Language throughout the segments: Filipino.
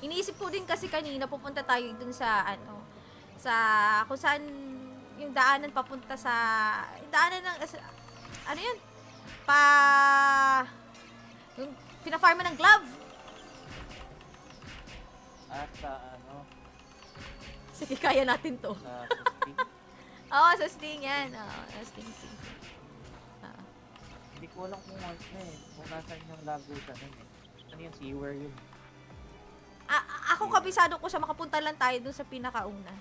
Iniisip ko din kasi kanina pupunta tayo dun sa ano, sa kung saan yung daanan papunta sa daanan ng ano yun? Pa yung pina-farma ng glove. At sa ano, Sige, kaya natin to. sa susting. Oo, sa sting yan. Oo, sa sting. Oo. Hindi ko alam kung ano kung nasaan yung lagusan nun eh. Ano yung seaware yun? Ako kabisado ko siya, makapunta lang tayo dun sa pinakauna.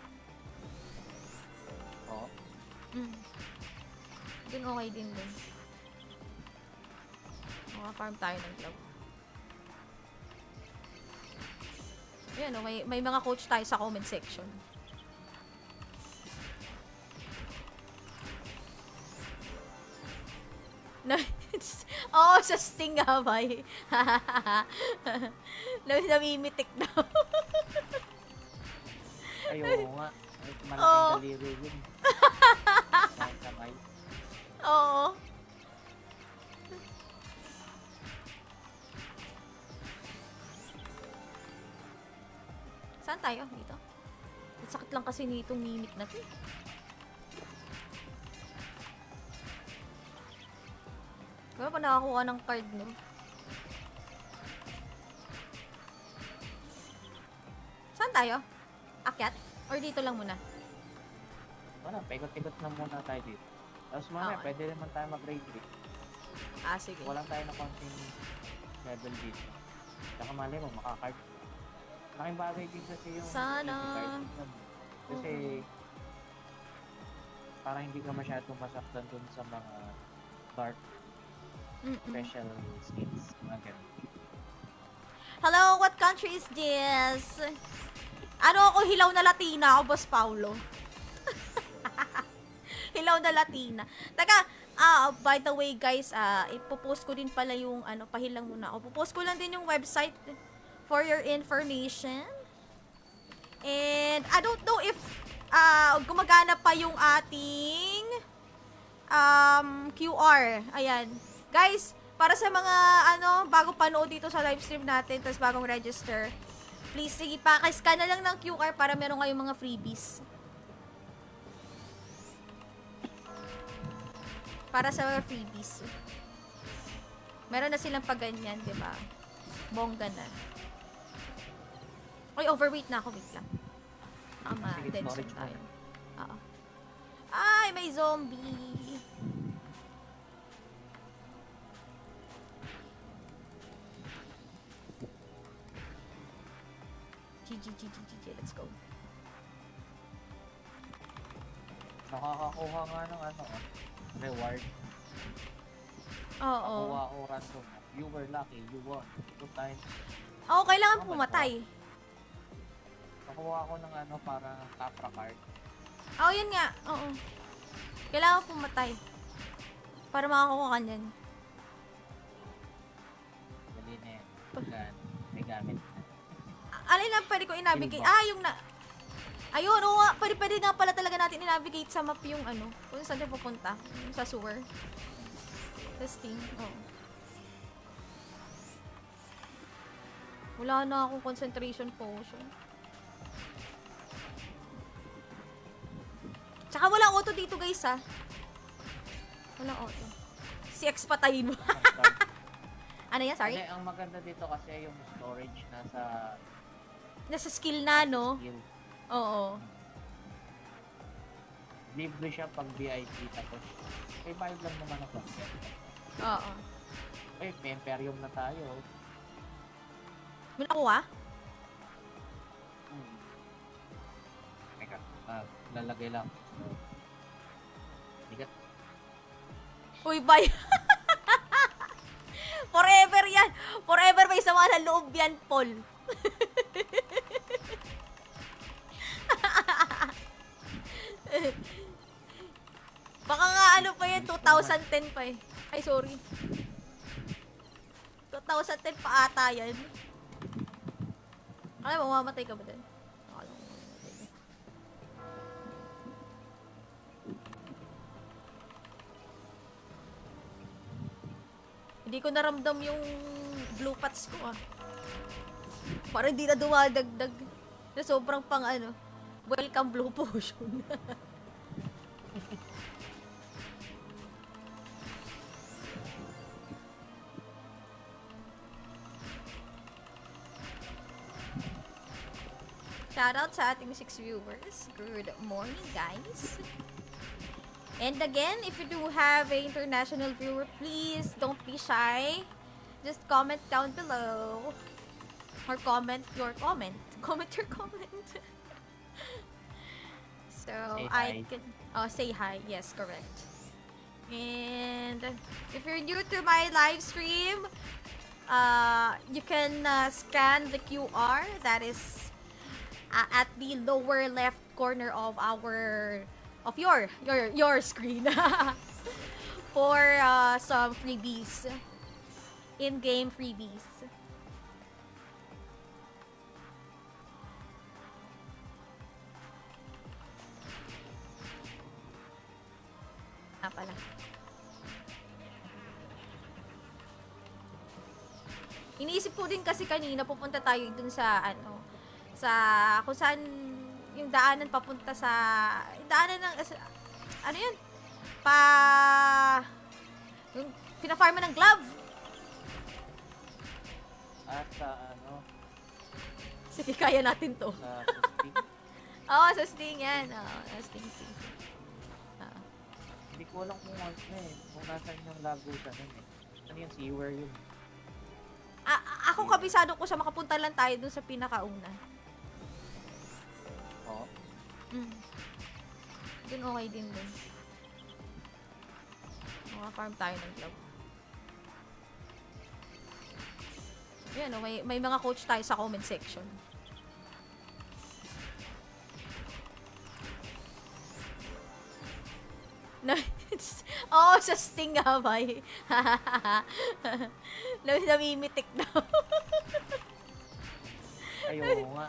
Oo. Dun okay din dun. Maka-farm tayo ng glove. Ayan, may mga coach tayo sa comment section. Oo, sa sting nga ba eh. Namimitik daw. Ay, oo nga. Ay, Oo. malaking daliri yun. Kahit kamay. Oo. Saan tayo? Dito? Ang sakit lang kasi nitong mimik na to. Pero pa nakakuha ng card, no? Saan tayo? Akyat? Or dito lang muna? Wala, paikot-ikot na muna tayo dito. Tapos mamaya, Okay. pwede naman tayo mag-raid trip. Sige. Walang tayo na counting level dito. Tsaka mali mo, makakard. Laking bagay din kasi yung Sana. card. Kasi parang hindi ka masyadong masaktan dun sa mga dark special skins. Mga ganun. Hello, what country is this? Ano ako, hilaw na Latina ako, Boss Paulo. Hilaw na Latina. Taka, by the way guys, ipopost ko din pala yung pahilang muna ako. Popost ko lang din yung website for your information. And I don't know if gumagana pa yung ating QR. Ayan. Guys, para sa mga bago panood dito sa live stream natin, tapos bagong register, please, sige, pakiscan na lang ng QR para meron kayong mga freebies. Para sa mga freebies. Meron na silang paganyan, di ba? Bongga na. Oy, overweight na ako. Wait lang. Sige, Dead storage zone tayo. muna. Oo. Ay, may zombie. GG, let's go. Nakakakuha nga ng reward. Oo. Nakuha ko random. You were lucky, you won. 2 times. Oo, kailangan pumatay. Nakuha ko ng parang Capra card. Oo, yun nga. Oo. Kailangan pumatay. Para makakuha ka niyan. Dali na yan. May gamit na. Alin lang pwede ko i-navigate? Yung na... Ayun, oo nga. Pwede nga pala talaga natin i-navigate sa map yung kung saan tayo pupunta. Sa sewer. Testing. Oo. Wala na akong concentration potion. Tsaka walang auto dito guys ha. Walang auto. Si X patayin mo. Ano yan? Sorry? Kasi ang maganda dito kasi yung storage nasa Nasa skill na, no? skill. Oo. Libre siya pag VIP tapos may bayad lang naman ako. Oo. Ay, may Imperium na tayo. May nakuha? Teka, lalagay lang. Bigat. Uy, bay! Forever yan! Forever may sama na loob yan, Paul. Baka nga pa yan, 2010 pa eh. Ay, sorry. 2010 pa ata yan. Alam mo, mamamatay ka ba din? Akala ko mamamatay ka. Hindi ko naramdam yung blue pats ko Para hindi na dumadagdag na sobrang pang welcome blue potion. Shoutout sa ating 6 viewers. Good morning, guys. And again, if you do have an international viewer, please don't be shy. Just comment down below. Or comment your comment. Comment your comment. So, Say I hi. can... Oh, say hi. Yes, correct. And if you're new to my live stream, you can scan the QR that is at the lower left corner of your screen for some freebies, in-game freebies. Pala. Iniisip ko din kasi kanina pupunta tayo dun sa kung saan yung daanan papunta sa daanan ng ano yun? Yung pina-farm ng glove. At sa Sige, kaya natin to. sa Sting. Oo, sa Sting yan. Oo, sa Sting. Hindi ko alam kung kung nasan yung lagusan nun eh. Ano yung seaware yun? Ako kabisado ko sa makapunta lang tayo dun sa pinakauna. Oo. Dun okay din dun. Maka-farm tayo ng glove. Yan, may mga coach tayo sa comment section. Oo, sa Sting nga ba eh. Namimitik daw. Ay, oo nga.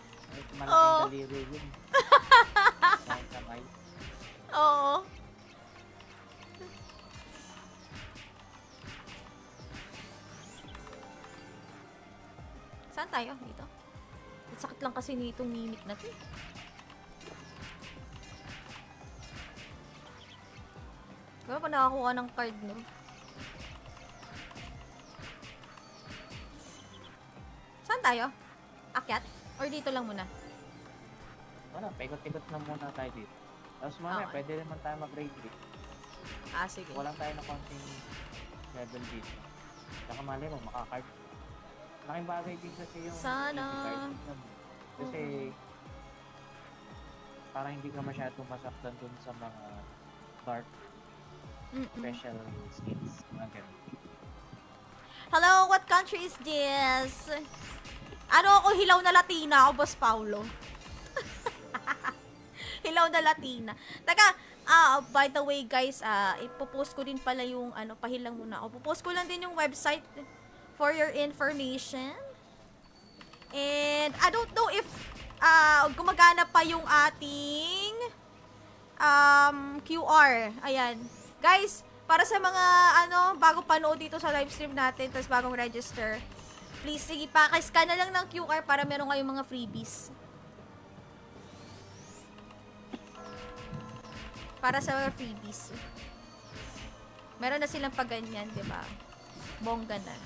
Malaking Oo. daliri yun. Dahil kamay. Oo. Saan tayo? Dito? Ang sakit lang kasi nitong mimic na to. Diba pa nakakuha ng card, no? Saan tayo? Akyat? Or dito lang muna? Wala, paikot-ikot na muna tayo dito. Tapos mamaya, Okay. pwede naman tayo mag-raid dito. Sige. Walang tayo na konting level dito. Saka malay mo, makakard. Laking bagay din kasi yung Sana. easy card. Kasi parang hindi ka masyadong masaktan dun sa mga dark special skins. Mga ganun. Hello, what country is this? Ano ako, hilaw na Latina ako, Boss Paulo. Hilaw na Latina. Taka, by the way guys, ipopost ko din pala yung pahilang muna ako. Popost ko lang din yung website for your information. And I don't know if gumagana pa yung ating QR. Ayan. Guys, para sa mga bago panood dito sa live stream natin, tapos bagong register, please, sige pa, scan na lang ng QR para meron kayong mga freebies. Para sa mga freebies. Meron na silang paganyan, di ba? Bongga na.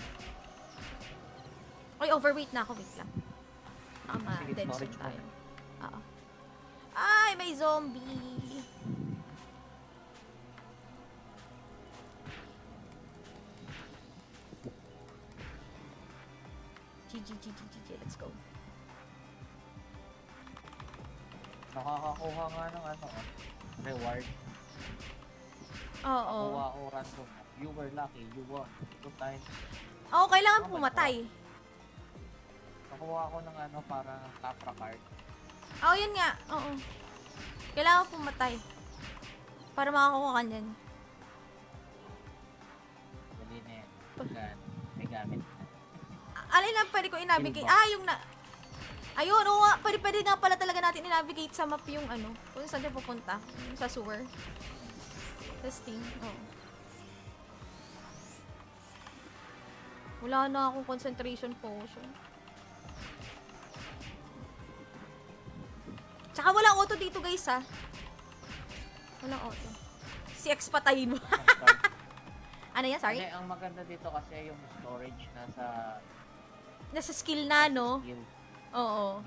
Ay, overweight na ako. Wait lang. Sige, Dead storage zone tayo. muna. Oo. Ay, may zombie. GG, let's go. Nakakakuha nga ng reward. Oo. Nakuha ko random. You were lucky, you won. 2 times. Oo, kailangan Oh my pumatay. Nakuha ko ng parang Capra card. Oo, yun nga. Oo. Kailangan pumatay. Para makakuha ka niyan. Dali na yan. Gan, may gamit na. Alin lang pwede ko i-navigate? Pillbox. Yung na... Ayun, oo nga. Pwede nga pala talaga natin i-navigate sa map yung kung saan siya pupunta. Yung sa sewer. Sa Steam. Oo. Wala na akong concentration potion. Tsaka walang auto dito guys ha. Walang auto. Si X patayin mo. Ano yan? Sorry? Kasi ang maganda dito kasi yung storage nasa Nasa skill na, no? skill. Oo.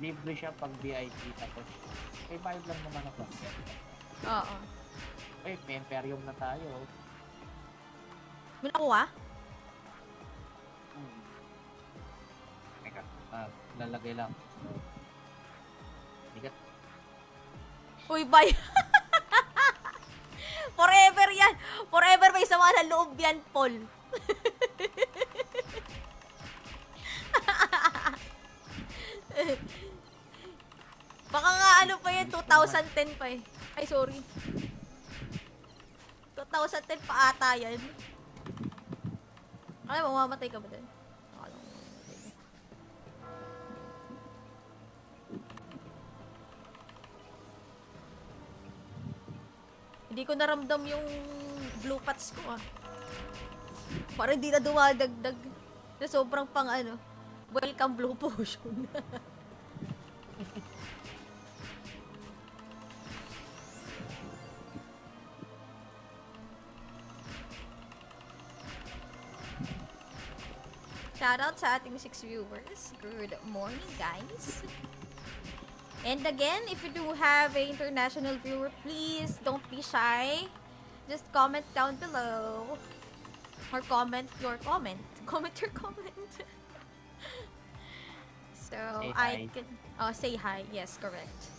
Libre siya pag VIP tapos may bayad lang naman ako. Oo. May Imperium na tayo. May nakuha? Teka, lalagay lang. Bigat. Uy, bay! Forever yan! Forever may sama na loob yan, Paul. Baka nga ano pa yan, 2010 pa eh. Ay, sorry. 2010 pa ata yan. Ay, mamamatay ka ba din? Akala ko mamamatay ka. Hindi ko naramdam yung blue pats ko ah. Parang hindi na dumadagdag. Na sobrang pang ano. Welcome blue potion. Shoutout sa ating 6 viewers. Good morning, guys. And again, if you do have a international viewer, please don't be shy. Just comment down below. Or comment your comment. Comment your comment. So, Say I hi. can... Oh, say hi. Yes, correct.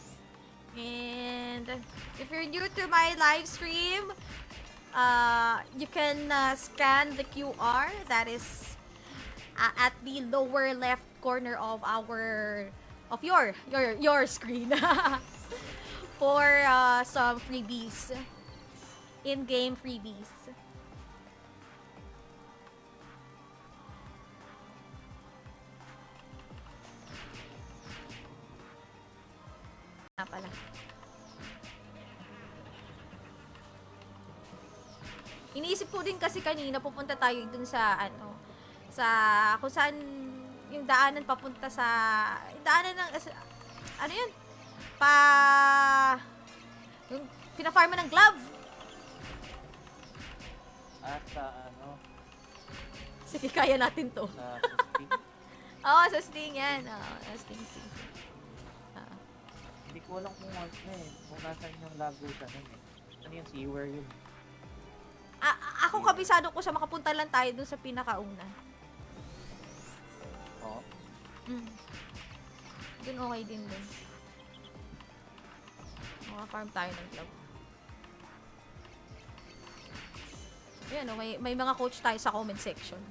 And if you're new to my live stream, you can scan the QR that is at the lower left corner of your screen for some freebies, in-game freebies. Pala. Iniisip ko din kasi kanina pupunta tayo dun sa ano, sa kung saan yung daanan papunta sa daanan ng ano yun? Yung pina-farma ng glove. At sa ano, Sige, kaya natin to. sa Sting. Oo, sa Sting yan. Oo, sa Sting. Hindi ko alam kung ano kung nasan yung lagusan nun eh. Ano yung seaware yun? Ako kabisado ko sa makapunta lang tayo dun sa pinakauna. Oo. Dun okay din dun. Maka-farm tayo ng glove. Ayan, oh, may mga coach tayo sa comment section.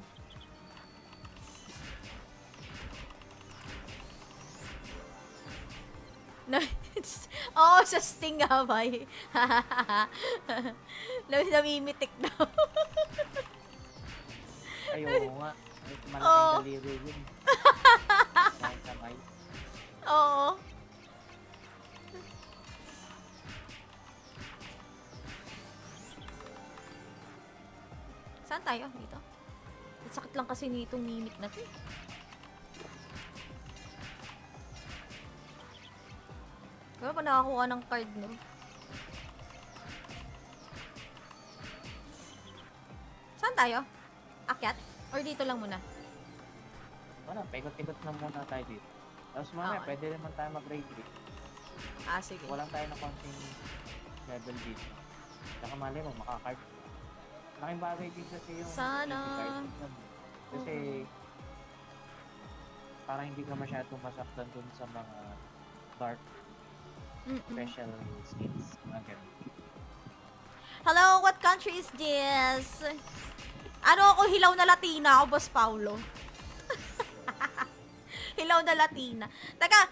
Oo, sa Sting nga ba eh. Namimitik daw. Ay, oo nga. Malaking Oo. daliri yun. Kahit kamay. Oo. Saan tayo? Dito? Ang sakit lang kasi nitong mimic na to eh. Kaya pa nakakuha ng card, no? Saan tayo? Akyat? Or dito lang muna? Wala, paikot-ikot na muna tayo dito. Tapos mamaya, Okay. pwede naman tayo mag-raid dito. Sige. Walang tayo na konting level dito. Saka mali mo, makakart. Malaking bagay din kasi yung Sana. card nun. Kasi parang hindi ka masyadong masaktan dun sa mga dark special skins. Mga ganun. Hello, what country is this? Ano ako, hilaw na Latina ako, Boss Paulo. Hilaw na Latina. Taka,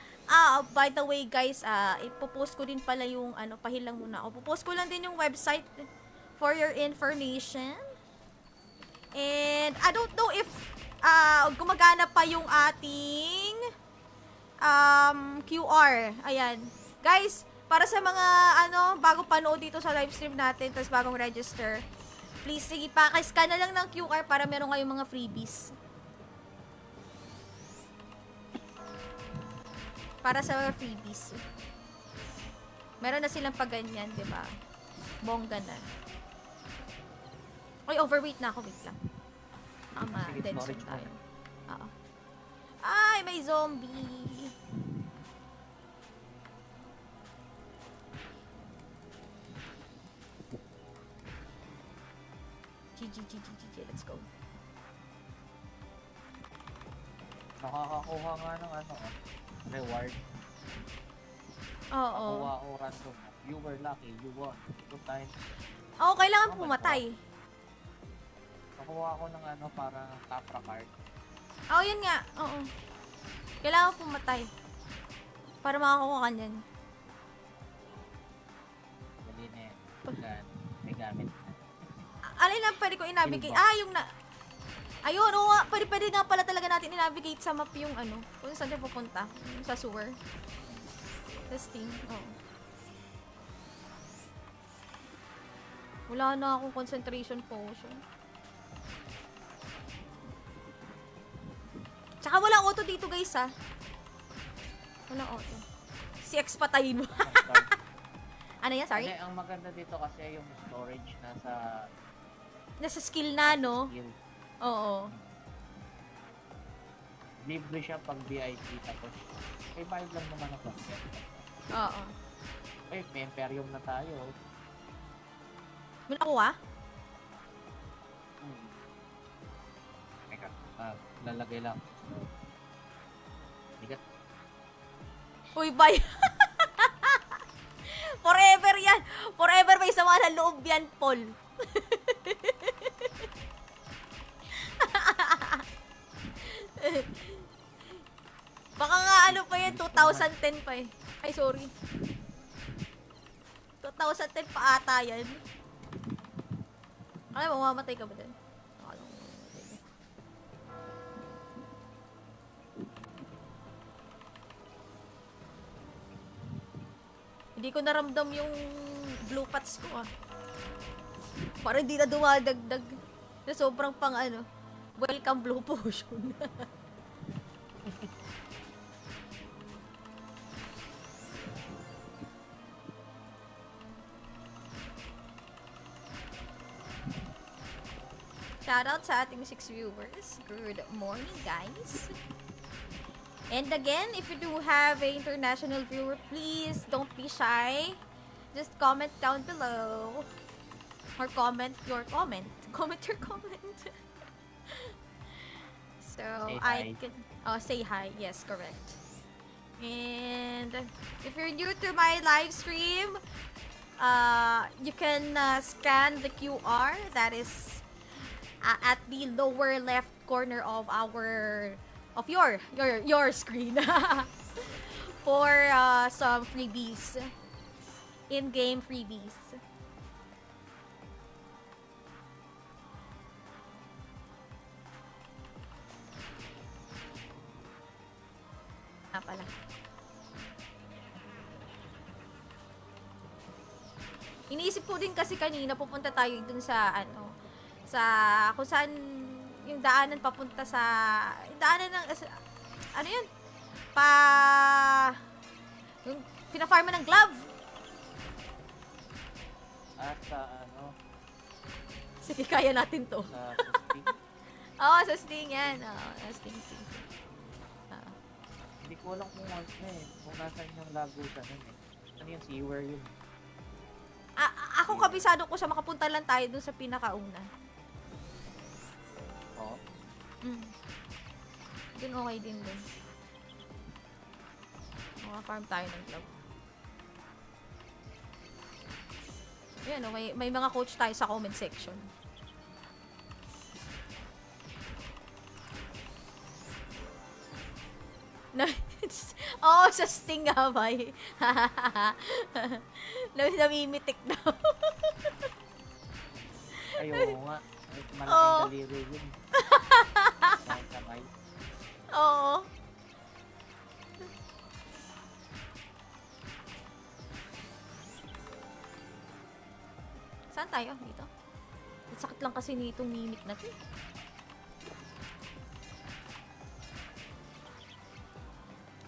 by the way guys, ipopost ko din pala yung, pahilang muna ako. Popost ko lang din yung website for your information. And, I don't know if, gumagana pa yung ating, QR. Ayan. Guys, para sa mga, bago panood dito sa live stream natin, tapos bagong register, please, sige pa, scan na lang ng QR para meron kayong mga freebies. Para sa freebies. Meron na silang paganyan, di ba? Bongga na. Oy, overweight na ako. Wait lang. Tama, Sige, dead storage zone tayo. muna. Oo. Ay, may zombie! GG, let's go. Nakakakuha nga ng reward. Oo. Nakuha ko random. You were lucky, you won. 2 times. Oo, kailangan Oh my pumatay. Nakuha ko ng parang Capra card. Oo, yun nga. Oo. Kailangan pumatay. Para makakuha ka niyan. Dali na yan. Gan, may gamit na. Alin lang pwede ko i-navigate? Silva. Yung na... Ayun, oo nga. Pwede nga pala talaga natin i-navigate sa map yung kung saan siya pupunta. Yung sa sewer. Testing. Oo. Wala na akong concentration potion. Tsaka walang auto dito, guys, ha. Walang auto. Si X patayin mo. Ano yan? Sorry? Hindi, ang maganda dito kasi yung storage nasa Nasa skill na, no? skill. Oo. Libre siya pag VIP tapos may bayad lang naman ako. Oo. Ay, may Imperium na tayo. May nakuha? Teka, lalagay lang. Bigat. Uy, bay! Forever yan! Forever may sama ng loob yan, Paul. Baka nga pa yan, 2010 pa eh. Ay, sorry. 2010 pa ata yan. Ay, mamamatay ka ba din? Akala ko mamamatay ka. Hindi ko naramdam yung blue pots ko, ah. Parang hindi na dumadagdag. Na sobrang pang welcome blue potion. Shoutout sa ating 6 viewers. Good morning, guys. And again, if you do have a international viewer, please don't be shy. Just comment down below. Or comment your comment. Comment your comment. So, Say I hi. can... Oh, say hi. Yes, correct. And if you're new to my live stream, you can scan the QR that is at the lower left corner of your screen for some freebies, in-game freebies. Pala. Iniisip ko din kasi kanina pupunta tayo dun sa sa kung saan yung daanan papunta sa daanan ng yun? Yung pina-farma ng glove. At sa Sige, kaya natin to. sa sustain. Oo, sa sting yan. Oo, sting. Hindi ko alam kung kung nasaan yung lagusan nun eh. Ano yung sewer yun? Ako kabisado ko sa makapunta lang tayo dun sa pinakauna. Oo. Dun okay din dun. Maka-farm tayo ng glove. Ayan, may mga coach tayo sa comment section. Oo, sa sting nga ba eh. Namimitik daw. Ayaw nga. Oo. Malaking daliri yun. Kamay. Oo. Saan tayo? Dito? Ang sakit lang kasi nitong mimic na to.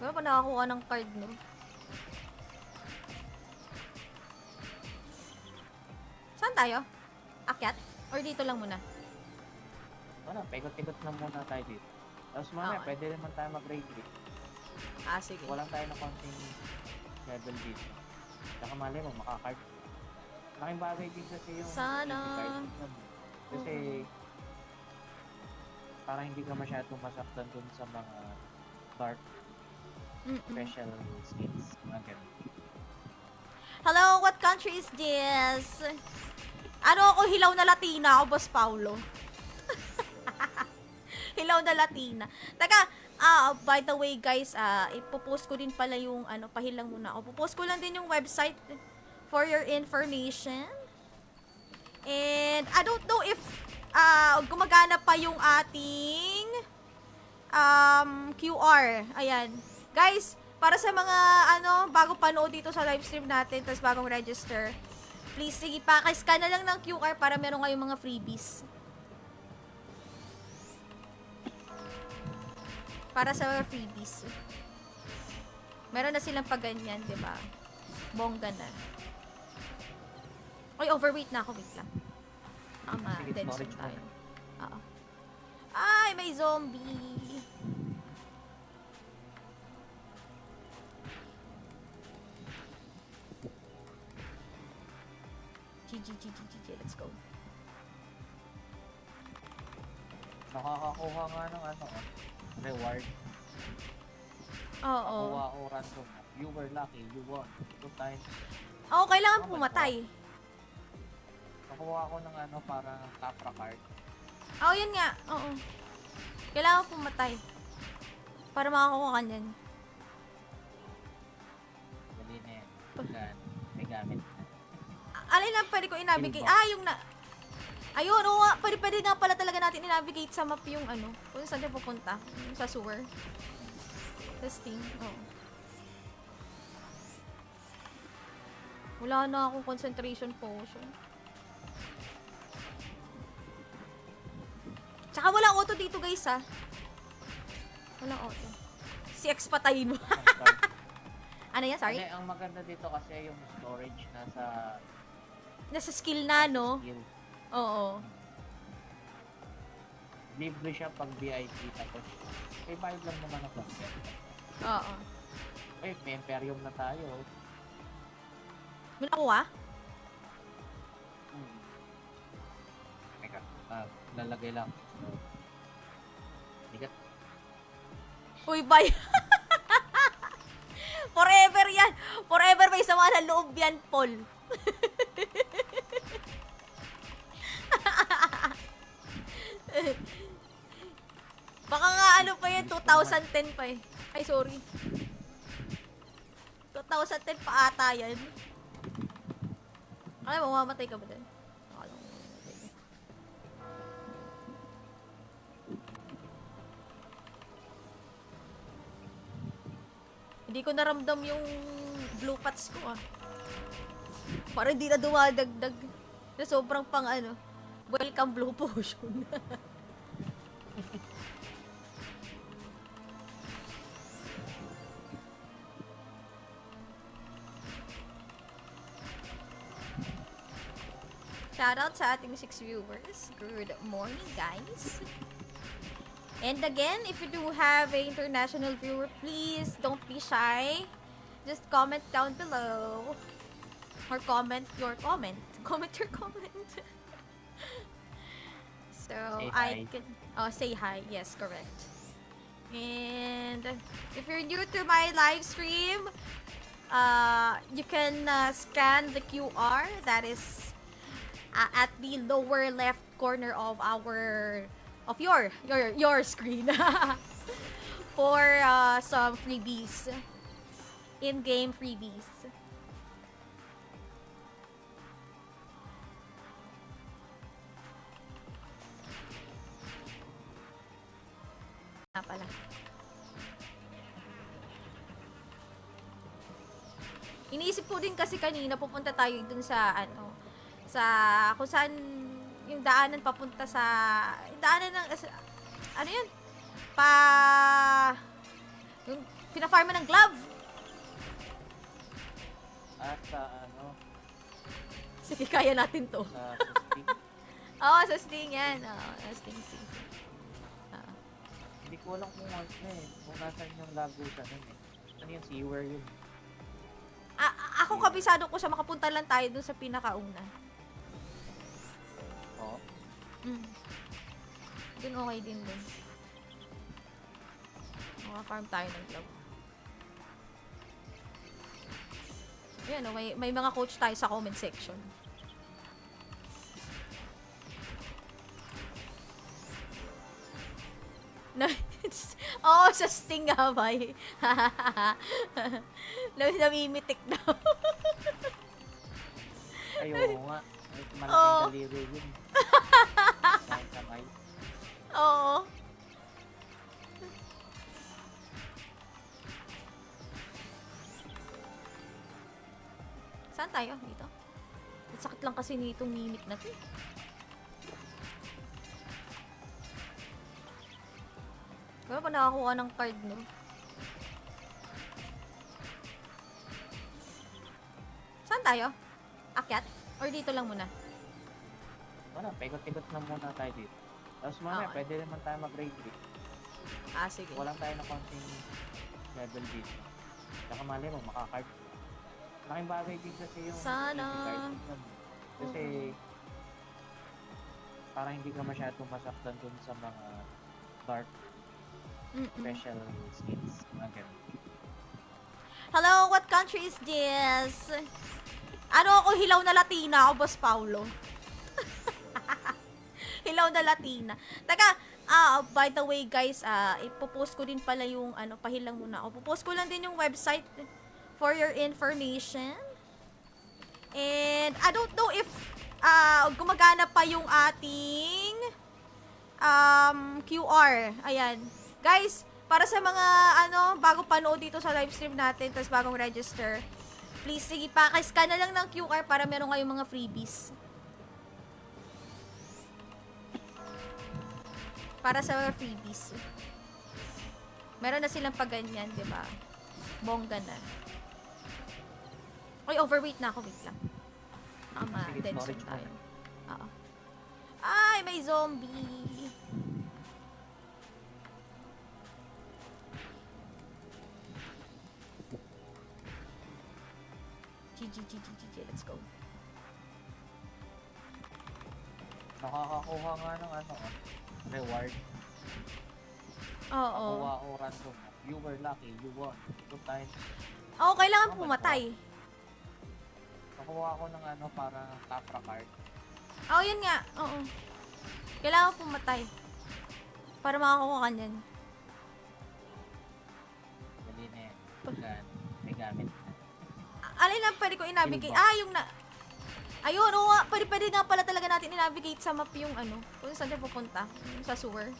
Wala pa nakakuha ng card, no? Saan tayo? Akyat? Or dito lang muna? Wala, paikot-ikot na muna tayo dito. Tapos mamaya, Okay. pwede naman tayo mag-raid trip. Ah, sige. Walang tayo na konting level dito. Tsaka mali mo, makakart. Laking bagay din kasi yung Sana. card system. Kasi parang hindi ka masyadong masaktan dun sa mga dark special skins. Mga ganun. Hello, what country is this? Ano ako, hilaw na Latina ako, Boss Paulo. Hilaw na Latina. Taka, by the way guys, ipopost ko din pala yung, pahilang muna ako. Popost ko lang din yung website for your information. And, I don't know if, gumagana pa yung ating, QR. Ayan. Guys, para sa mga, bago panood dito sa live stream natin, tapos bagong register, please, sige, pakiscan na lang ng QR para meron kayong mga freebies. Para sa mga freebies. Meron na silang pagganyan, di ba? Bongga na. Oy, overweight na ako. Wait lang. Sige, Dead storage zone tayo. muna. Oo. Ay, may zombie. GG. Let's go. Nakakakuha nga ng reward. Oo. Nakuha ko random. You were lucky, you won. 2 times. Oo, kailangan Oh my pumatay. Nakuha ko ng parang Capra card. Oo, yun nga. Oo. Kailangan pumatay. Para makakuha ka niyan. Dali na yan. Gan, may gamit na. Alin lang pwede ko i-navigate? Silva. Yung na... Ayun, oo nga. Pwede nga pala talaga natin i-navigate sa map yung kung saan tayo pupunta. Yung sa sewer. Testing. Oo. Wala na akong concentration potion. Tsaka walang auto dito guys ha. Walang auto. Si X patayin mo. Ano yan? Sorry? Hindi, ang maganda dito kasi yung storage nasa Nasa skill na, no? skill. Oo. Libre siya pag VIP tapos may bayad lang naman ang content. Oo. May Imperium na tayo. May nakuha? Teka, lalagay lang. Ligat. Uy, bay! Forever yan! Forever may sama ng loob yan, Paul. Baka nga pa yan, 2010 pa eh. Ay, sorry. 2010 pa ata yan. Alam mo, mamamatay ka ba din? Akala ko mamamatay ka. Hindi ko naramdam yung blue pots ko Parang hindi na dumadagdag. Na sobrang pang welcome blue potion. Shoutout sa ating 6 viewers. Good morning, guys. And again, if you do have a international viewer, please don't be shy. Just comment down below. Or comment your comment. Comment your comment. So, Say I hi. can... Oh, say hi. Yes, correct. And if you're new to my live stream, you can scan the QR that is at the lower left corner of your screen for some freebies, in-game freebies. Pala. Iniisip ko din kasi kanina pupunta tayo dun sa sa kung saan yung daanan papunta sa daanan ng ano yun? Yung Pina-farm mo ng glove. At sa ano, Sige, kaya natin to. sa sustain. Oo, sa sting yan. Oo, sa sting. Oo. Hindi ko alam kung ano eh. Kung nasan yung lagusan nun eh. Ano yung seaware yun? Ako kabisado ko sa makapunta lang tayo dun sa pinakauna. Oo. Dun okay din dun. Maka-farm tayo ng glove. Ayan, oh, may mga coach tayo sa comment section. Oo, sa sting nga ba eh. Namimitik daw. Ayaw nga. Malaking Oo. daliri yun. Kahit kamay. Oo. Saan tayo? Dito? Ang sakit lang kasi nitong mimic na to eh. Kaya pa nakakuha ng card no? Saan tayo? Akyat? Or dito lang muna? Wala, paikot-ikot na muna tayo dito. Tapos mamaya, Okay. pwede naman tayo mag-raid dito. Sige. Walang tayo na konting level dito. Tsaka mali mo, makakard. Laking bagay din kasi yung Sana. card nun. Kasi parang hindi ka masyadong masaktan dun sa mga dark special skins. Mga ganun. Hello, what country is this? Ano ako, hilaw na Latina ako, Boss Paulo. Hilaw na Latina. Taka, by the way guys, ipopost ko din pala yung, pahilang muna ako. Popost ko lang din yung website for your information. And, I don't know if, gumagana pa yung ating, QR. Ayan. Guys, para sa mga, bago panood dito sa live stream natin, tas bagong register, please, sige pa, scan na lang ng QR para meron kayong mga freebies. Para sa mga freebies. Meron na silang pagganyan, di ba? Bongga na. Oy, overweight na ako. Wait lang. Sige, Denso storage tayo. muna. Oo. Ay, may zombie. GG, let's go. Nakakakuha nga ng reward. Oo. Nakuha ko random. You were lucky, you won. 2 times. Oo, kailangan Oh my pumatay. Nakuha ko ng parang Capra card. Oo, yun nga. Oo. Kailangan pumatay. Para makakuha ka niyan. Dali na yan. May gamit. Alin lang pwede ko i-navigate? Silva. Yung na... Ayun, oo nga. Pwede nga pala talaga natin i-navigate sa map yung kung saan tayo pupunta. Yung sa sewer.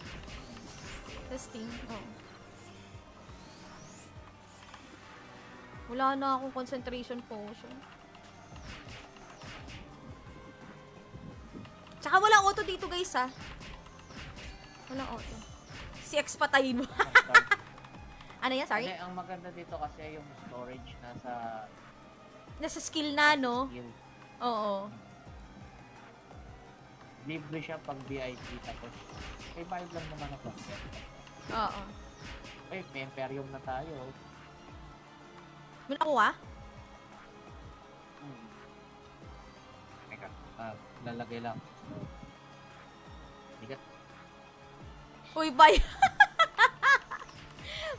Testing. Oo. Wala na akong concentration potion. Tsaka walang auto dito guys ha. Walang auto. Si X patayin mo. Ano yan? Sorry? Hindi, ang maganda dito kasi yung storage nasa Nasa skill na, no? skill. Oo. Libre siya pag VIP tapos may bayad lang naman ako. Oo. May Imperium na tayo. May nakuha? Teka, lalagay lang. Bigat. Uy, bay!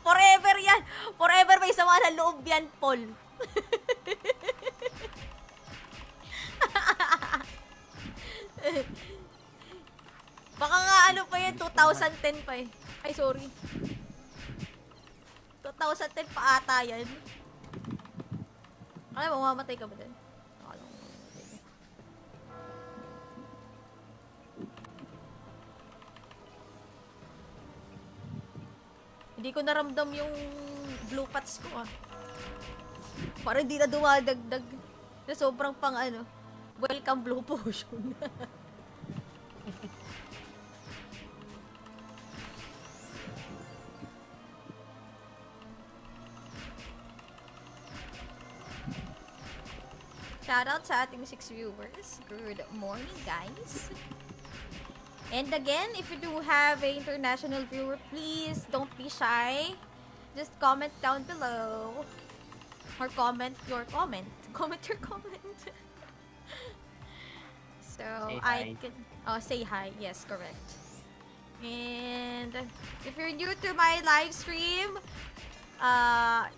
Forever yan! Forever may sama ng loob yan, Paul. Baka nga pa yan, 2010 pa eh. Ay, sorry. 2010 pa ata yan. Alam mo, mamamatay ka ba dun? Akala ko mamamatay ka. Hindi ko naramdam yung blue pots ko Parang hindi na dumadagdag. Na sobrang pang welcome blue potion. Shoutout sa ating 6 viewers. Good morning, guys. And again, if you do have a international viewer, please don't be shy. Just comment down below. Or comment your comment. Comment your comment. So, Say I hi. can... Oh, say hi. Yes, correct. And if you're new to my live stream,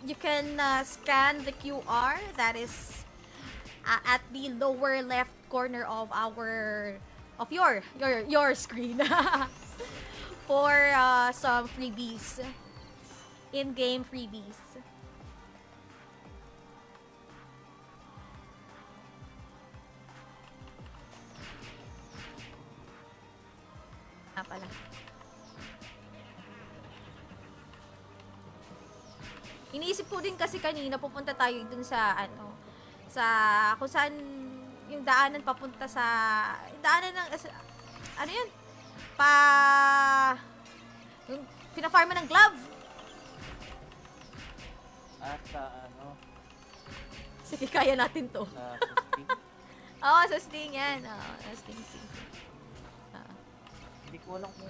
you can scan the QR that is at the lower left corner of your screen for some freebies, in-game freebies. Pala. Iniisip ko din kasi kanina pupunta tayo dun sa sa kung saan yung daanan papunta sa daanan ng ano yun? Yung pina-farma ng glove. At sa Sige, kaya natin to. sa Sting. Oo, sa Sting yan. Oo, sa Sting. Hindi ko alam kung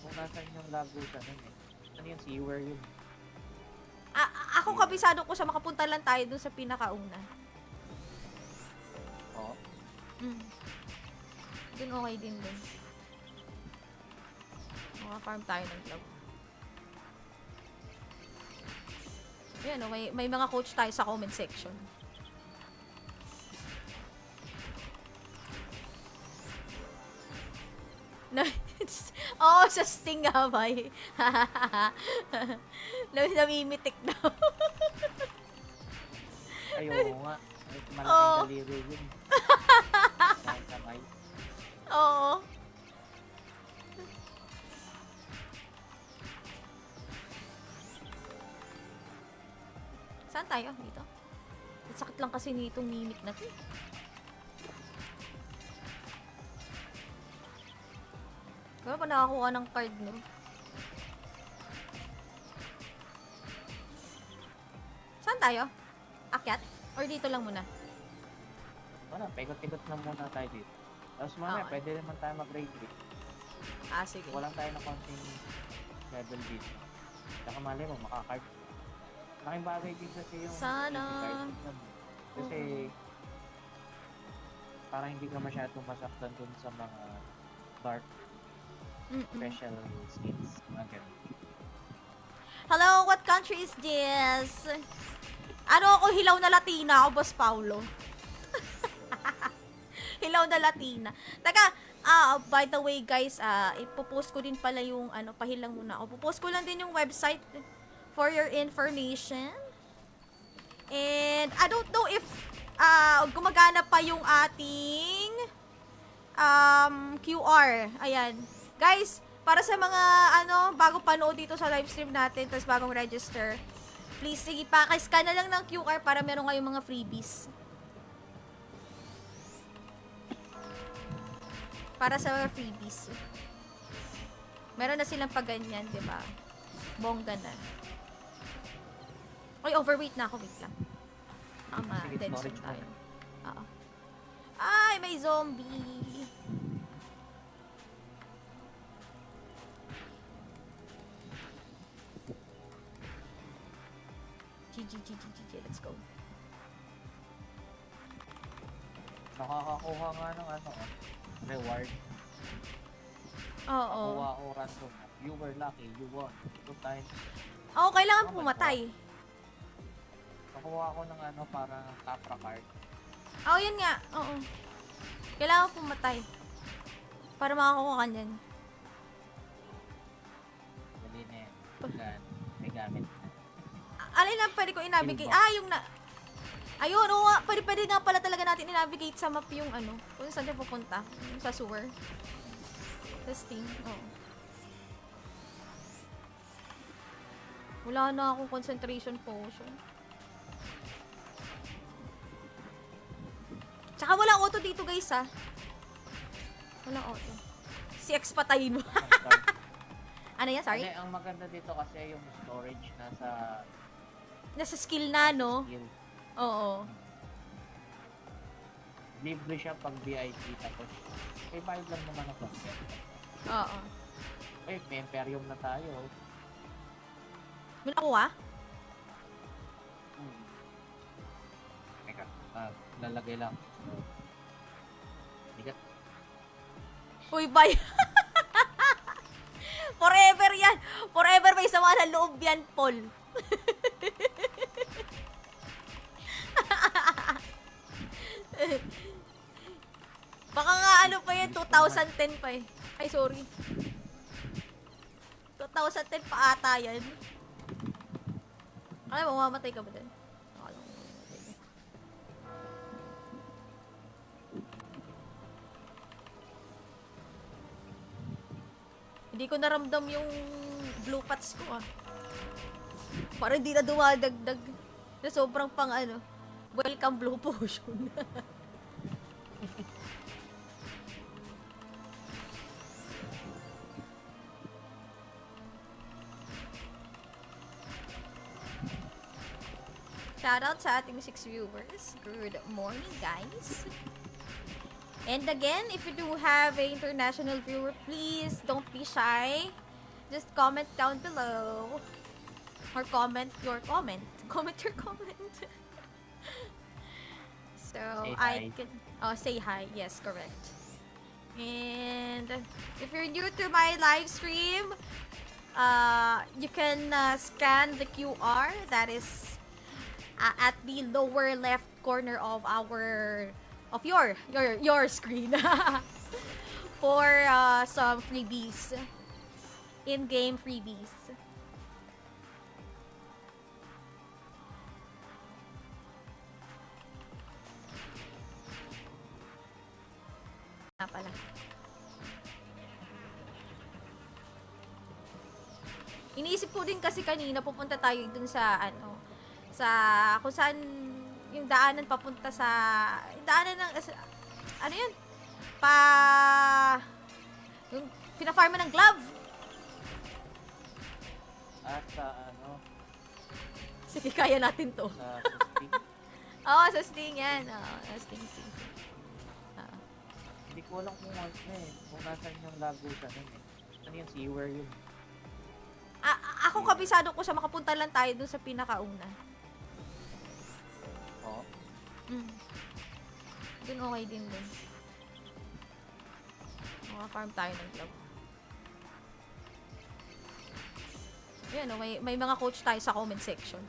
kung nasan yung lago sa Ano yung seaware yun? Ako kabisado ko sa makapunta lang tayo dun sa pinakauna. Oo. Dun okay din dun. Maka-farm tayo ng glove. Ayan, may mga coach tayo sa comment section. Oh, sa Sting nga ba eh. Namimitik daw. Ayaw nga. Malaking Oo. daliri yun. Dahil kamay. Oo. Saan tayo? Dito? Sakit lang kasi nitong mimic na to. Kaya pa nakakuha ng card no? Saan tayo? Akyat? Or dito lang muna? Wala, pegot-pegot na muna tayo dito. Tapos mamaya, Okay. pwede naman tayo mag-raid dito. Sige. Walang tayo na konting level dito. Saka mali mo, makakard. Laking bagay din kasi yung Sana. card system. Kasi parang hindi ka masyadong masaktan dun sa mga dark special skins. Mga ganun. Hello, what country is this? Ano ako, hilaw na Latina ako, Boss Paulo. Hilaw na Latina. Taka, by the way guys, ipopost ko din pala yung, pahilang muna ako. Popost ko lang din yung website for your information. And, I don't know if, gumagana pa yung ating, QR. Ayan. Guys, para sa mga, bago panood dito sa live stream natin, tapos bagong register, please, sige, pakiscan na lang ng QR para meron kayong mga freebies. Para sa mga freebies. Meron na silang paganyan, di ba? Bongga na. Oy, overweight na ako. Wait lang. Sige, Dead storage zone tayo. muna. Oo. Ay, may zombie. GG, let's go. Nakakakuha nga ng reward. Oo. Nakuha ko random. You were lucky, you won. 2 times. Oo, kailangan Oh my pumatay. Nakuha ko ng parang Capra card. Oo, yun nga. Oo. Kailangan pumatay. Para makakuha ka niyan. Dali na yan. May gamit na. Alin lang pwede ko i-navigate? Silva. Yung na... Ayun, oo nga. Pwede nga pala talaga natin i-navigate sa map yung kung saan tayo pupunta. Yung sa sewer. Sa Steam. Oo. Wala na akong concentration potion. Tsaka walang auto dito guys ha. Walang auto. Si X patayin mo. Ano yan? Sorry? Hindi, ang maganda dito kasi yung storage nasa Nasa skill na, no? skill. Oo. libre siya pag VIP, tapos may bayad lang naman ako. Oo. Ay, may Imperium na tayo. May nakuha? Hmm. Teka, lalagay lang. Bigat. Uy, bay! Forever yan! Forever may sama ng loob yan, Paul. Baka nga ano pa yan, 2010 pa eh. Ay, sorry. 2010 pa ata yan. Alam mo, mamamatay ka ba din? Akala ko mamamatay ka. Hindi ko naramdam yung blue pats ko ah. Parang hindi na dumadagdag. Na sobrang pang ano. Welcome blue potion. Shoutout sa ating 6 viewers. Good morning, guys. And again, if you do have an international viewer, please don't be shy. Just comment down below. Or comment your comment. Comment your comment. So, Say I hi. can... Oh, say hi. Yes, correct. And if you're new to my live stream, you can scan the QR that is at the lower left corner of your screen for some freebies, in-game freebies. Pala. Iniisip ko din kasi kanina pupunta tayo dun sa ano, sa kung saan yung daanan papunta sa daanan ng ano yun? Yung pina-farm ng glove. At sa ano, Sige, kaya natin to. sa sustain. Oo, sa sting yan. Oo, sa sting. Hindi ko alam kung ano eh. Kung nasan yung lagusan nun eh. Ano yung seaware yun? Ako kabisado ko sa makapunta lang tayo dun sa pinakauna. Oo. Dun okay din dun. Maka-farm tayo ng glove. Yan, may mga coach tayo sa comment section.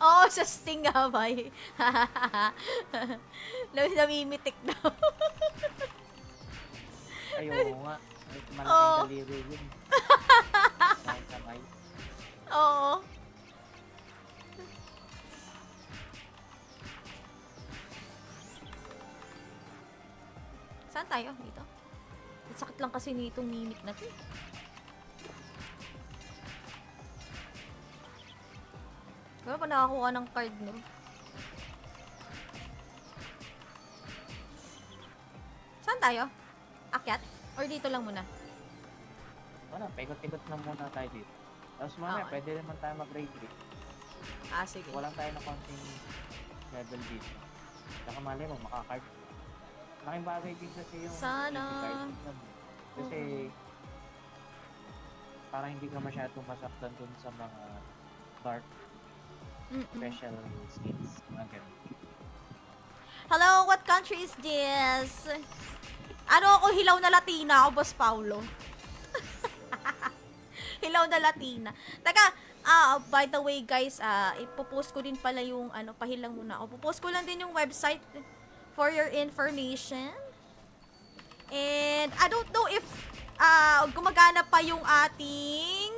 Oo, sa sting nga ba eh. Namimitik daw. Ay, oo nga. May Oo. malaking daliri yun. May kamay. Oo. Saan tayo? Dito? Ang sakit lang kasi nitong mimik na to. Gano'n pa nakakuha ng card no? Saan tayo? Akyat? Or dito lang muna? Wala, paikot-ikot na muna tayo dito. Tapos mamaya, Okay. pwede naman tayo mag-raid trip. Ah, sige. Walang tayo na counting level dito. Saka malay mo, makakard. Laking bagay din kasi yung Sana. card system. Kasi parang hindi ka masyadong masaktan dun sa mga dark special skins. Mga ganun. Hello, what country is this? Ano ako, hilaw na Latina ako, Boss Paulo. Hilaw na Latina. Taka, by the way guys, ipopost ko din pala yung, pahilang muna ako. Popost ko lang din yung website for your information. And, I don't know if, gumagana pa yung ating,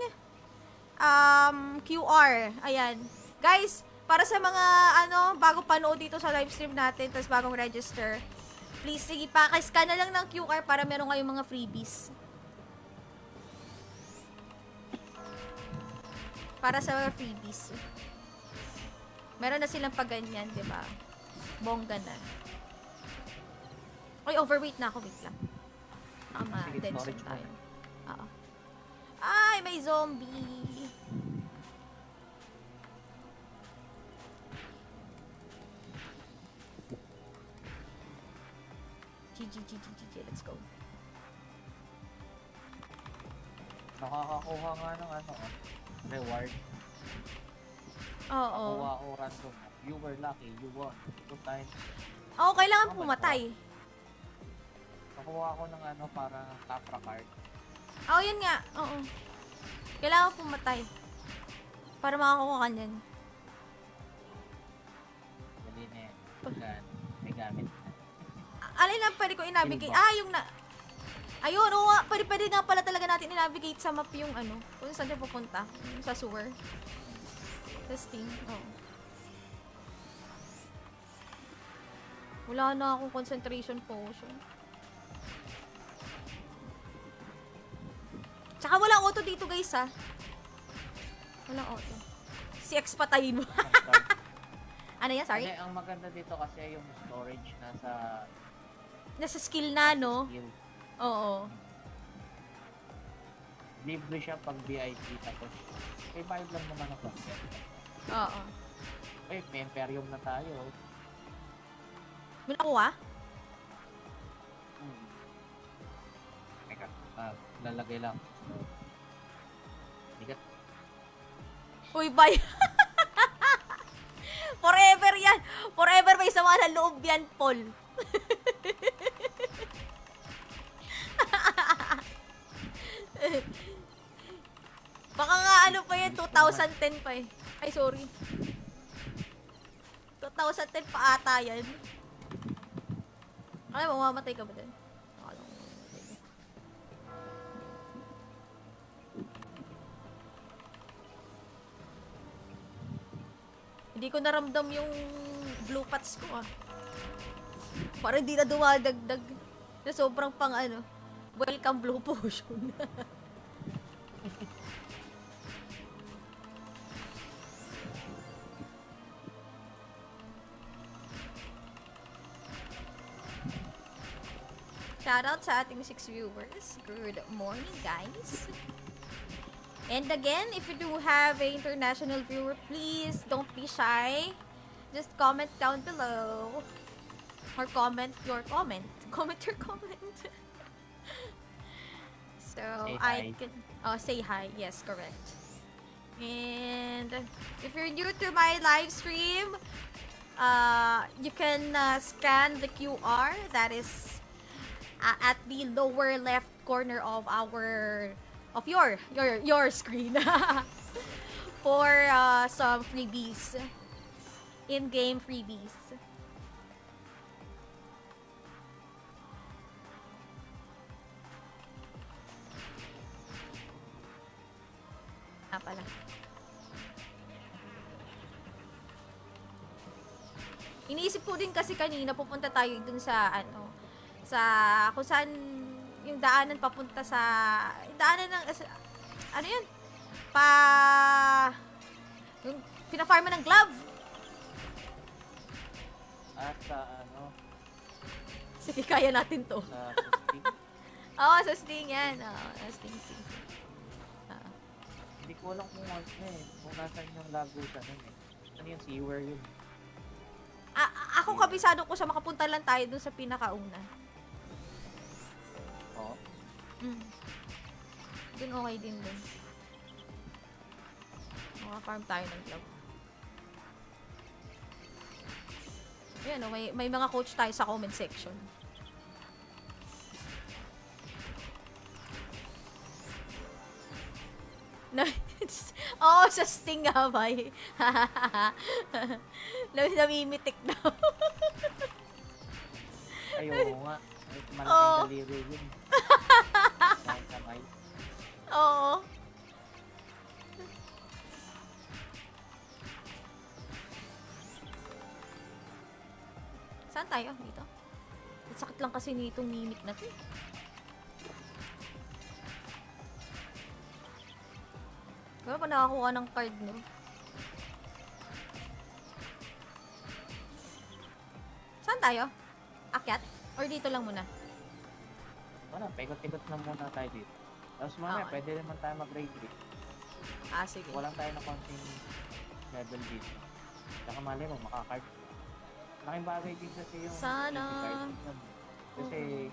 QR. Ayan. Guys, para sa mga, bago panood dito sa live stream natin, tapos bagong register, please, sige, pakiscan na lang ng QR para meron kayong mga freebies. Para sa mga freebies. Meron na silang paganyan, di ba? Bongga na. Oy, overweight na ako. Wait lang. Sige, Dead storage zone tayo. muna. Oo. Ay, may zombie. GG. Let's go. Nakakakuha nga ng reward. Oo. Nakuha ko random. You were lucky, you won. 2 times. Oo, kailangan Tama pumatay. Nakuha ko ng parang Capra card. Oo, yun nga. Oo. Kailangan pumatay. Para makakuha ka niyan. Dali na yan. May gamit na. Alin na pwede ko i-navigate? Silva. Yung na... Ayun, oo nga. Pwede nga pala talaga natin i-navigate sa map yung kung saan siya pupunta. Yung sa sewer. Sa Steam. Oo. Wala na akong concentration potion. Tsaka walang auto dito, guys, ha? Walang auto. Si X patayin mo. Ano yan? Sorry? Kasi ang maganda dito kasi yung storage nasa Nasa skill na, no? skill. Oo. Libre siya pag VIP tapos may bayad lang naman ako. Oo. Ay, may Imperium na tayo. May nakuha? Teka, lalagay lang. Bigat. Uy, bye! Forever yan! Forever may sama na loob yan, Paul. Baka nga pa yan, 2010 pa eh. Ay, sorry. 2010 pa ata yan. Ay, mamamatay ka ba din? Akala ko mamamatay ka. Hindi ko naramdam yung blue pots ko Parang hindi na dumadagdag. Na sobrang pang welcome blue potion. Shoutout sa ating 6 viewers. Good morning, guys. And again, if you do have an international viewer, please don't be shy. Just comment down below. Or comment your comment. Comment your comment. So, Say I hi. can... Oh, say hi. Yes, correct. And if you're new to my live stream, you can scan the QR that is at the lower left corner of your screen for some freebies, in-game freebies. Pala. Iniisip ko din kasi kanina pupunta tayo dun sa sa kung saan yung daanan papunta sa daanan ng yun? Yung pina-farm ng glove. At sa Sige, kaya natin to. sa Steam. Oo, sa Sting yan. Oo, sa Sting. Hindi ko alam kung kung nasan yung lagusan nun Ano yung sewer yun? Ako kabisado ko sa makapunta lang tayo dun sa pinakauna. Oo. Dun okay din dun. Maka-farm tayo ng glove. Ayan, may mga coach tayo sa comment section. Oo, sa Sting nga ba eh. Namimitik daw. Ayaw nga. Oo. Malaking daliri yun. Kahit kamay. Oo. Saan tayo? Dito? Ang sakit lang kasi nitong mimic na to. Pero pa nakakuha ng card, no? Saan tayo? Akyat? Or dito lang muna? Wala, paikot-ikot na muna tayo dito. Tapos mamaya, Okay. pwede naman tayo mag-raid. Sige. Walang tayo na konting level dito. Saka mali mo, makakard. Malaking bagay din kasi yung Sana. card. Kasi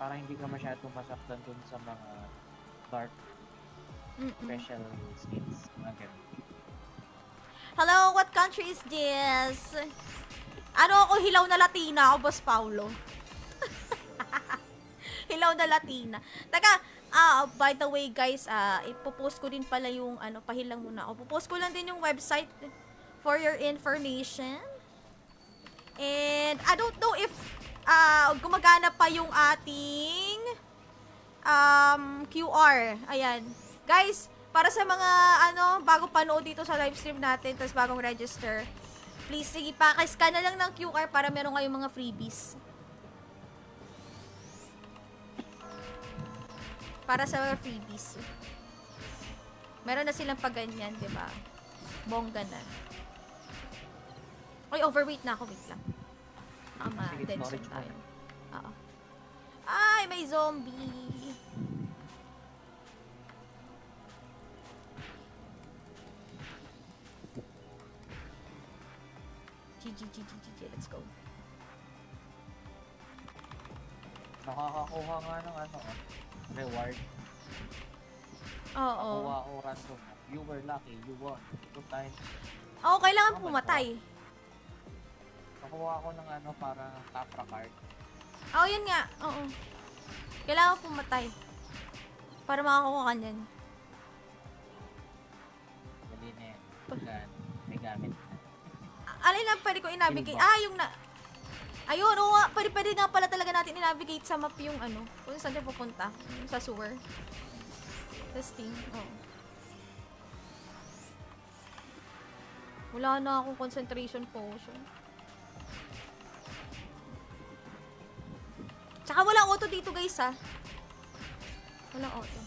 para hindi ka masyadong masaktan dun sa mga dark special skins. Mga ganun. Hello, what country is this? Ano ako, hilaw na Latina ako, Boss Paulo. Hilaw na Latina. Taka, by the way guys, ipopost ko din pala yung, pahilang muna ako. Popost ko lang din yung website for your information. And, I don't know if, gumagana pa yung ating, QR. Ayan. Guys, para sa mga, bago panood dito sa live stream natin, tapos bagong register, please, sige, pakiscan na lang ng QR para meron kayong mga freebies. Para sa mga freebies. Meron na silang paganyan, di ba? Bongga na. Oy, overweight na ako. Wait lang. Sige, Dead storage zone tayo. muna. Oo. Ay, may zombie. GG, let's go. Nakakakuha nga ng reward. Oo. Nakuha ko random. You were lucky, you won. 2 times. Oo, kailangan Tama pumatay. Nakuha ko ng parang Capra card. Oo, yun nga. Oo. Kailangan pumatay. Para makakuha ka niyan. Dali na yan. May gamit na. Alin lang pwede ko i-navigate? Silva. Yung na... Ayun, oo nga. Pwede nga pala talaga natin i-navigate sa map yung kung saan siya pupunta. Yung sa sewer. Sa Steam. Oo. Wala na akong concentration potion. Tsaka walang auto dito guys ha. Walang auto.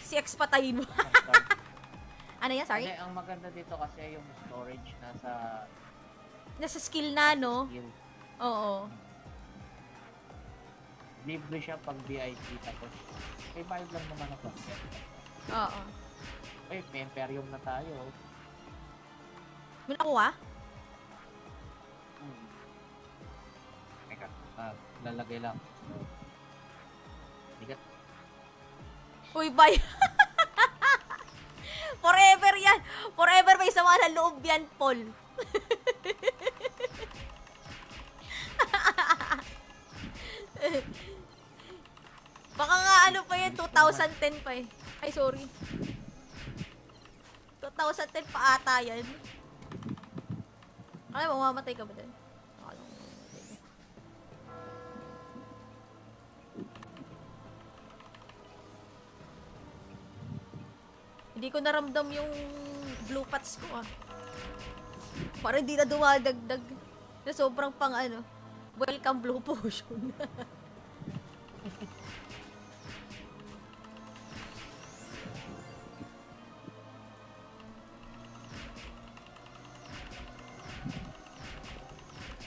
Si X patayin mo. Ano yan? Sorry? Kasi ang maganda dito kasi yung storage nasa Nasa skill na, no? skill. Oo. Libre siya pag VIP tapos may bayad lang naman ako. Oo. Ay, may Imperium na tayo. May nakuha? Teka, lalagay lang. Bigat. Uy, bay! Forever yan! Forever may sama na loob yan, Paul. Baka nga pa yan, 2010 pa eh. Ay, sorry. 2010 pa ata yan. Ay, mamamatay ka ba dyan? Akala ko mamamatay ka. Hindi ko naramdam yung blue pats ko ah. Parang hindi na dumadagdag. Na sobrang pang welcome blue potion.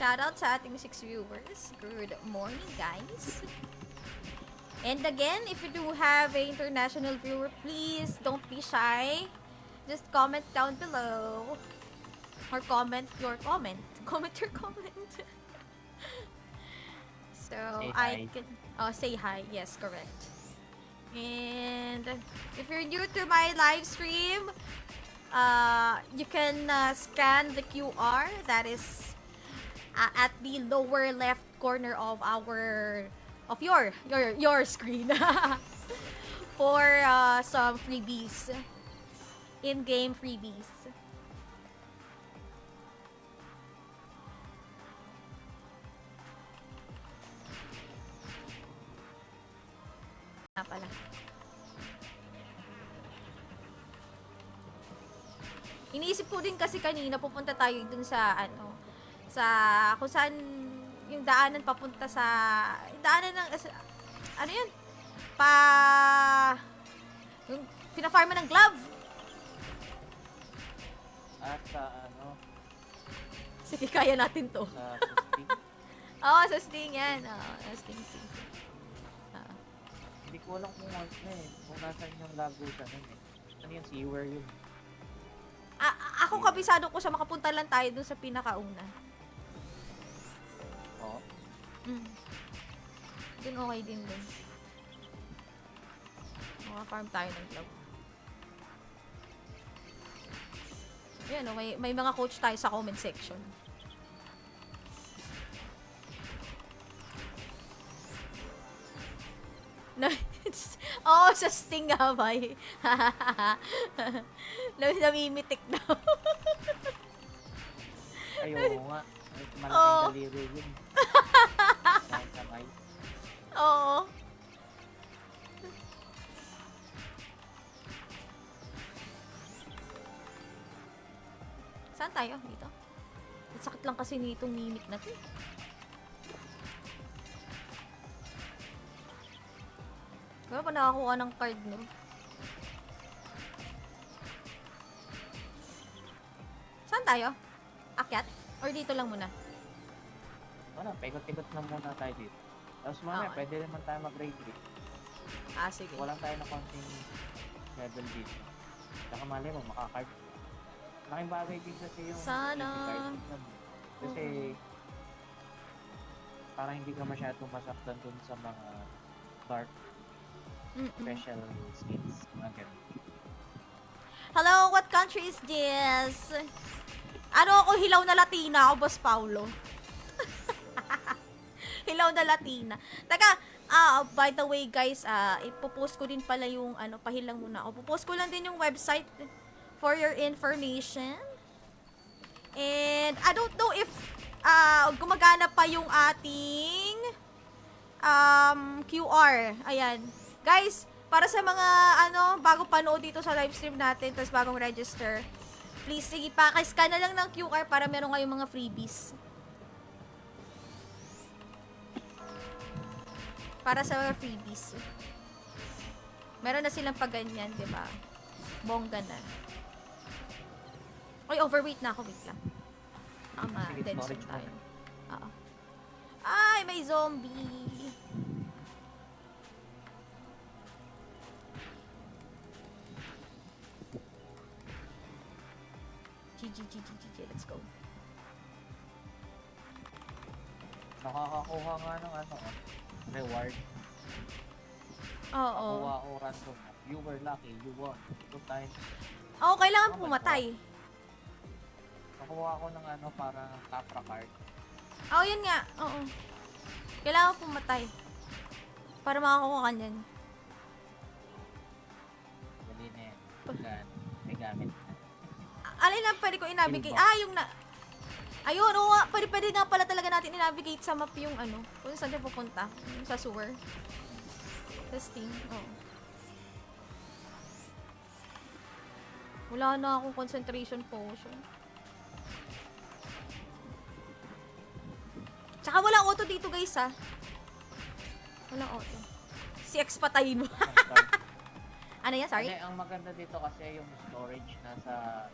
Shoutout sa ating 6 viewers. Good morning, guys. And again, if you do have a international viewer, please don't be shy. Just comment down below. Or comment your comment. Comment your comment. So, Say I hi. can... Oh, say hi. Yes, correct. And if you're new to my live stream, you can scan the QR that is at the lower left corner of your screen for some freebies, in-game freebies. Pala. Iniisip ko din kasi kanina pupunta tayo dun sa kung saan yung daanan papunta sa daanan ng yun? Yung pina-farman ng glove. At sa Sige, kaya natin to. sa Steam. Oo, sa Sting yan. Oo, sa Sting. Hindi ko alam kung nasaan yung lagusan nun eh. Ano yung sewer yun? Ako kabisado ko sa makapunta lang tayo dun sa pinakauna. Oo. Mm. Dun okay din dun. Maka-farm tayo ng club. Ayan, oh, may mga coach tayo sa comment section. Oo, sa Sting nga ba eh. Namimitik daw. Ay, oo nga. Oo. Malaking daliri yun. Kahit kamay. Oo. Saan tayo? Dito? Ang sakit lang kasi nitong mimic na to. Kaya pa nakakuha ng card no? Saan tayo? Akyat? Or dito lang muna? Wala, pegot-pegot na muna tayo dito. Tapos mamaya, Okay. pwede naman tayo mag-raid dito. Ah, sige. Walang tayo na konting level dito. Saka mali mo, makakard. Laking bagay din kasi yung Sana. easy card system. Kasi parang hindi ka masyadong masaktan dun sa mga dark special skins. Mga ganun. Hello, what country is this? Ano ako, hilaw na Latina ako, Boss Paulo. Hilaw na Latina. Taka, by the way guys, ipopost ko din pala yung, pahilang muna ako. Popost ko lang din yung website for your information. And, I don't know if, gumagana pa yung ating, QR. Ayan. Guys, para sa mga, bago panood dito sa live stream natin, tapos bagong register, please, sige pa, scan na lang ng QR para meron kayong mga freebies. Para sa mga freebies. Meron na silang pagganyan, di ba? Bongga na. Oy, overweight na ako, wait lang. Sige, Dead storage zone tayo. muna. Oo. Ay, may zombie. GG, let's go. Nakakakuha nga ng reward. Oo. Nakuha ko random. You were lucky, you won. 2 times. Oo, kailangan Oh my pumatay. Nakuha ko ng parang Capra card. Oo, yun nga. Oo. Kailangan pumatay. Para makakuha ka niyan. Dali na yan. Gan, may gamit na. Alin lang pwede ko i-navigate? Silva. Yung na... Ayun, oo nga. Pwede nga pala talaga natin i-navigate sa map yung kung saan siya pupunta. Yung sa sewer. Sa Steam. Oo. Wala na akong concentration potion. Tsaka walang auto dito guys ha. Walang auto. Si X patayin mo. Ano yan? Sorry? Kasi ang maganda dito kasi yung storage nasa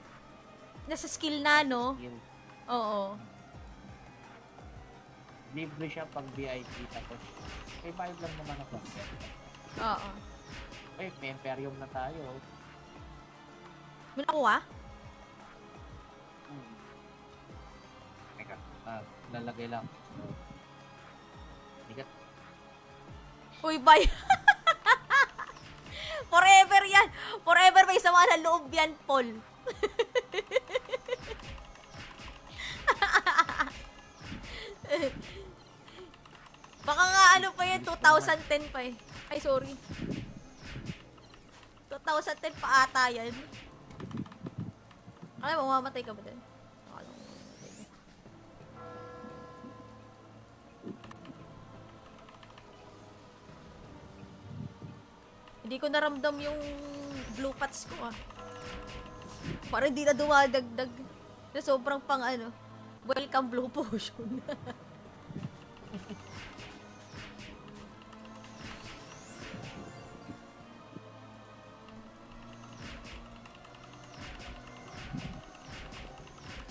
Nasa skill na, no? skill. Oo. Libre siya pag VIP tapos may bayad lang naman ako. Oo. Ay, may Imperium na tayo. May nakuha? Teka, lalagay lang. Ligat. Uy, bay! Forever yan! Forever may sama na loob yan, Paul. Baka nga pa yan, 2010 pa eh. Ay, sorry. 2010 pa ata yan. Alam mo, mamamatay ka ba din? Akala ko mamamatay ka. Hindi ko naramdam yung blue pots ko Parang hindi na dumadagdag. Na sobrang pang welcome blue potion.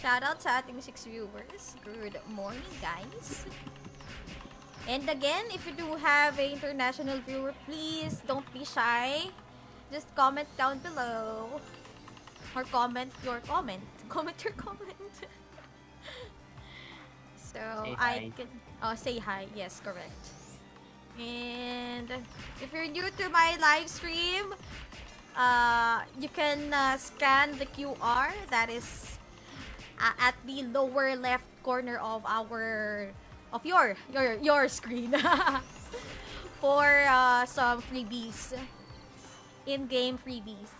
Shoutout sa ating 6 viewers. Good morning, guys. And again, if you do have a international viewer, please don't be shy. Just comment down below. Or comment your comment. Comment your comment. So, hi. I can say hi. Yes, correct. And if you're new to my live stream, you can scan the QR that is at the lower left corner of your screen for some freebies, in-game freebies.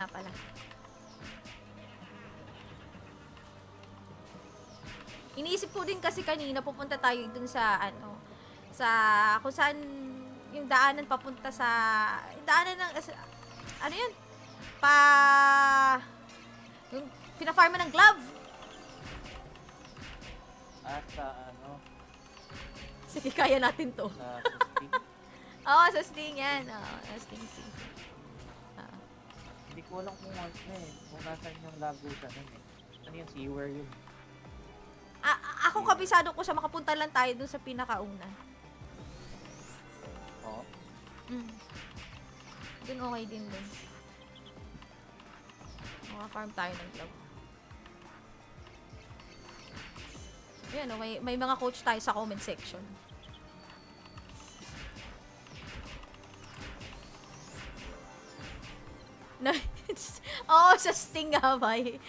Pala. Iniisip ko din kasi kanina pupunta tayo dun sa sa kung saan yung daanan papunta sa daanan ng ano yun? Yung pina-farma ng glove. At sa Sige, kaya natin to. sa sustain. Oo, sa Sting yan. Oo, sa Sting. Hindi ko alam kung kung nasan yung lagusan nun eh. Ano yung seaware yun? Ako kabisado ko sa makapunta lang tayo dun sa pinakauna. Oo. Dun okay din dun. Maka-farm tayo ng glove. Ayan, may mga coach tayo sa comment section. Oo, sa Sting nga ba eh.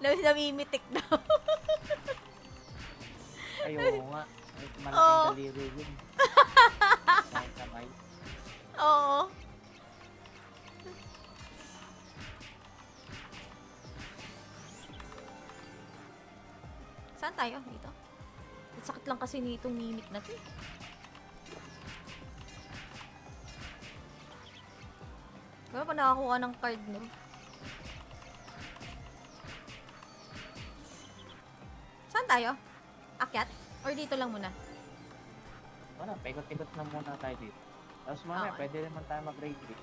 Namimitik daw. Ay, oo nga. Malaking Oo. daliri yun. Kahit kamay. Oo. Saan tayo? Dito? Ang sakit lang kasi nitong mimic na to eh. Wala pa nakakuha ng card no? Saan tayo? Akyat? Or dito lang muna? Wala, paikot-ikot na muna tayo dito. Tapos mamaya, Okay. pwede naman tayo mag-raid trip.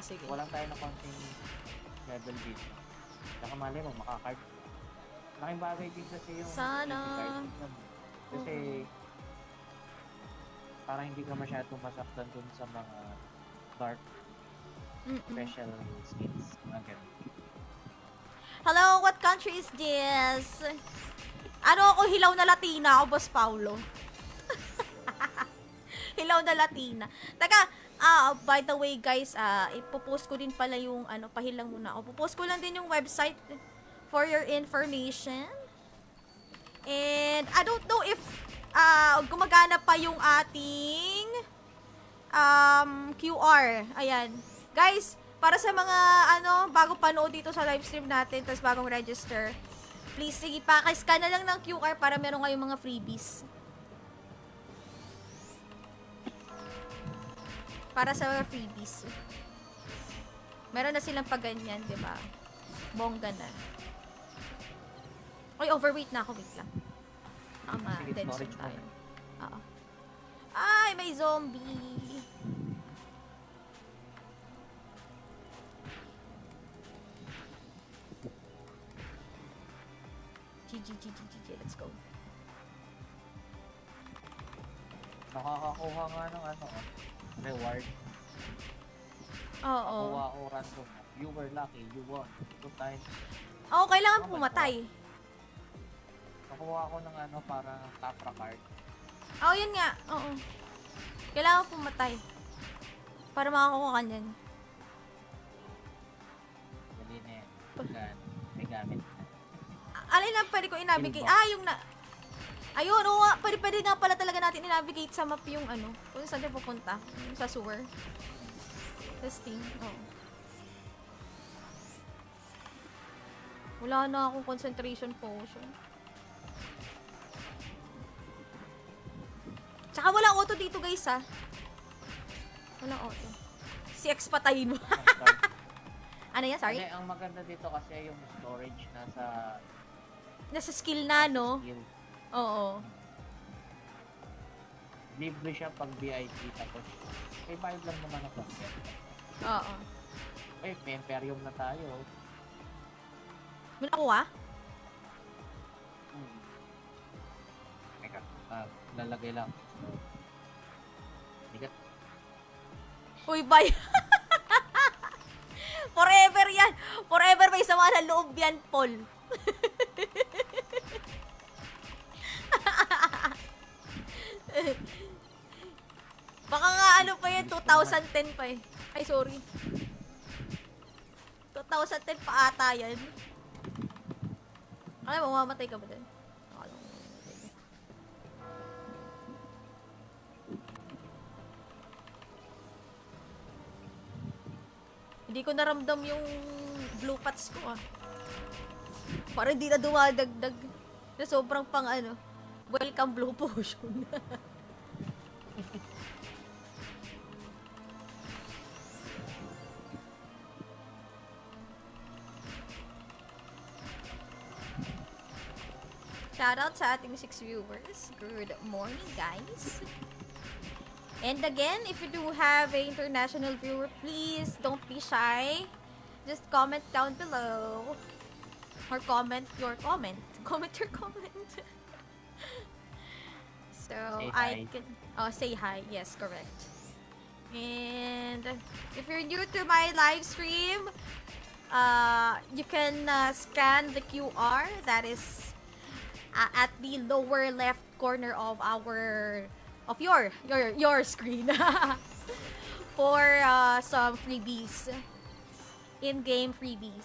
Sige. Walang tayo na konting level dito. Saka mali mo, makakard. Malaking bagay din kasi yung Sana. card system. Kasi parang hindi ka masyadong masaktan dun sa mga dark special skins. Mga ganun. Hello, what country is this? Ano ako, hilaw na Latina ako, Boss Paulo. Hilaw na Latina. Taka, by the way guys, ipopost ko din pala yung pahilang muna ako. Popost ko lang din yung website for your information. And I don't know if gumagana pa yung ating QR. Ayan. Guys, para sa mga bago panood dito sa live stream natin, tapos bagong register, please, sige, pakiscan na lang ng QR para meron kayong mga freebies. Para sa mga freebies. Meron na silang pagganyan, di ba? Bongga na. Oy, overweight na ako. Wait lang. Sige, Dead storage zone tayo. muna. Oo. Ay, may zombie. GG, let's go. Nakakakuha nga ng reward. Oo. Nakuha ko random. You were lucky, you won. 2 times. Oo, kailangan Oh my pumatay. Nakuha ko ng parang Capra card. Oo, yun nga. Oo. Kailangan pumatay. Para makakuha ka niyan. Dali na yan. Gan, may gamit na. Alin lang pwede ko i-navigate? Silva. Yung na... Ayun, oo nga. Pwede nga pala talaga natin i-navigate sa map yung kung saan tayo pupunta. Yung sa sewer. Sa Steam. Oo. Wala na akong concentration potion. Tsaka walang auto dito guys ha. Walang auto. Si X patayin mo. Ano yan? Sorry? Hindi, ang maganda dito kasi yung storage nasa Nasa skill na, no? skill. Oo. Libre siya pag VIP tapos may bayad lang naman ang content. Oo. Ay, may Imperium na tayo. May nakuha? Teka, lalagay lang. Bigat. Uy, bay. Forever yan. Forever may sama ng loob yan, Paul. Baka nga ano pa yan, 2010 pa eh. Ay, sorry. 2010 pa ata yan. Alam mo, mamamatay ka ba din? Akala ko mamamatay ka. Hindi ko naramdam yung blue pats ko ah. Parang hindi na dumadagdag. Na sobrang pang ano. Welcome blue potion. Shoutout sa ating 6 viewers. Good morning, guys. And again, if you do have a international viewer, please don't be shy. Just comment down below. Or comment your comment. Comment your comment. So, Say I hi. can... Oh, say hi. Yes, correct. And if you're new to my live stream, you can scan the QR that is at the lower left corner of your screen for some freebies, in-game freebies.